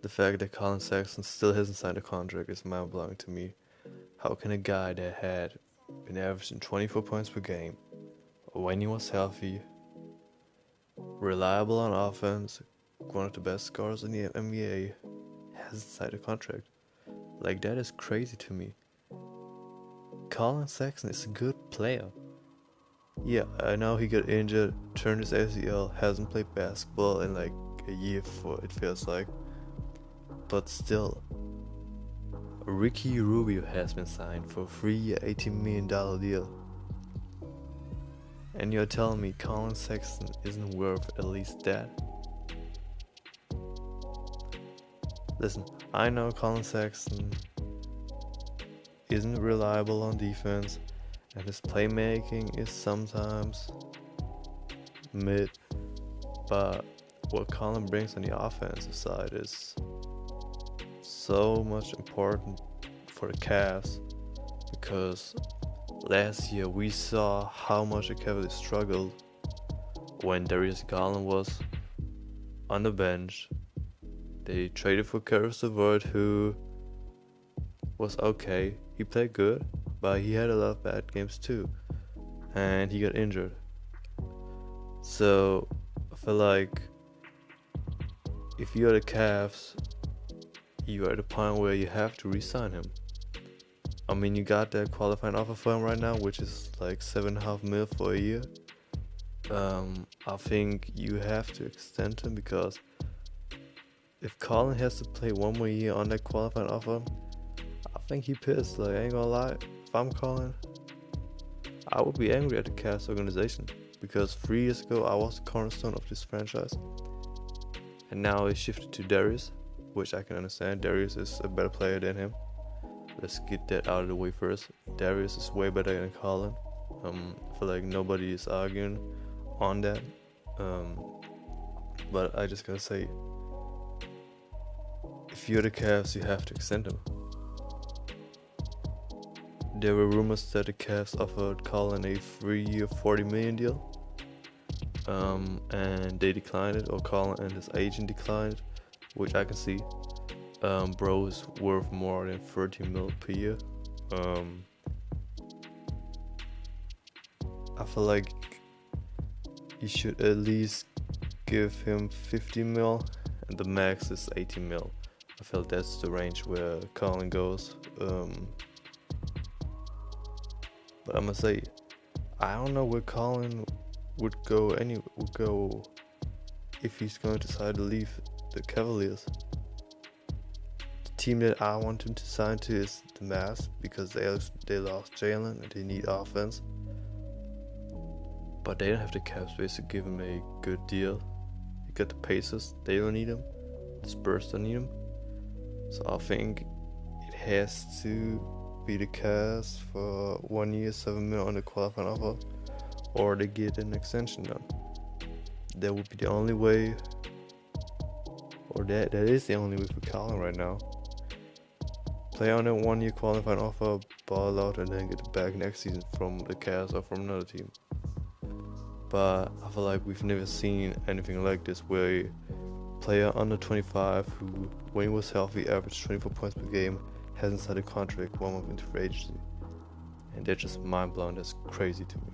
The fact that Collin Sexton still hasn't signed a contract is mind-blowing to me. How can a guy that had been averaging 24 points per game when he was healthy, reliable on offense, one of the best scorers in the NBA, hasn't signed a contract? Like, that is crazy to me. Collin Sexton is a good player. Yeah, I know he got injured, turned his ACL, hasn't played basketball in like a year for it feels like. But still, Ricky Rubio has been signed for a 3-year, $18 million deal. And you're telling me Collin Sexton isn't worth at least that? Listen, I know Collin Sexton isn't reliable on defense, and his playmaking is sometimes mid, but what Collin brings on the offensive side is so much important for the Cavs, because last year we saw how much the Cavaliers struggled when Darius Garland was on the bench. They traded for Karis LeVert, who was okay. He played good, but he had a lot of bad games too, and he got injured. So I feel like if you're the Cavs, you are at a point where you have to re-sign him. I mean, you got that qualifying offer for him right now, which is like $7.5 million for a year. I think you have to extend him, because if Collin has to play one more year on that qualifying offer, I think he pissed. Like, I ain't gonna lie, if I'm Collin, I would be angry at the Cavs organization, because 3 years ago I was the cornerstone of this franchise, and now it's shifted to Darius, which I can understand. Darius is a better player than him. Let's get that out of the way first. Darius is way better than Collin. I feel like nobody is arguing on that. But I just gotta say, if you're the Cavs, you have to extend him. There were rumors that the Cavs offered Collin a 3-year, $40 million deal, and they declined it, or Collin and his agent declined it, which I can see. Bro is worth more than $30 million per year. I feel like you should at least give him $50 million, and the max is $80 million. I feel that's the range where Collin goes. But I'm gonna say, I don't know where Collin would go if he's going to decide to leave the Cavaliers. The team that I want him to sign to is the Mavs, because they lost Jalen and they need offense. But they don't have the cap space to give him a good deal. You got the Pacers, they don't need him. The Spurs don't need him. So I think it has to be the Cavs for 1 year, $7 million on the qualifying offer, or they get an extension done. That would be the only way, or that is the only way for Collin right now. Play on a 1 year qualifying offer, ball out, and then get it back next season from the Cavs or from another team. But I feel like we've never seen anything like this, where a player under 25 who, when he was healthy, averaged 24 points per game, hasn't signed a contract 1 month into free agency. And that's just mind-blowing. That's crazy to me.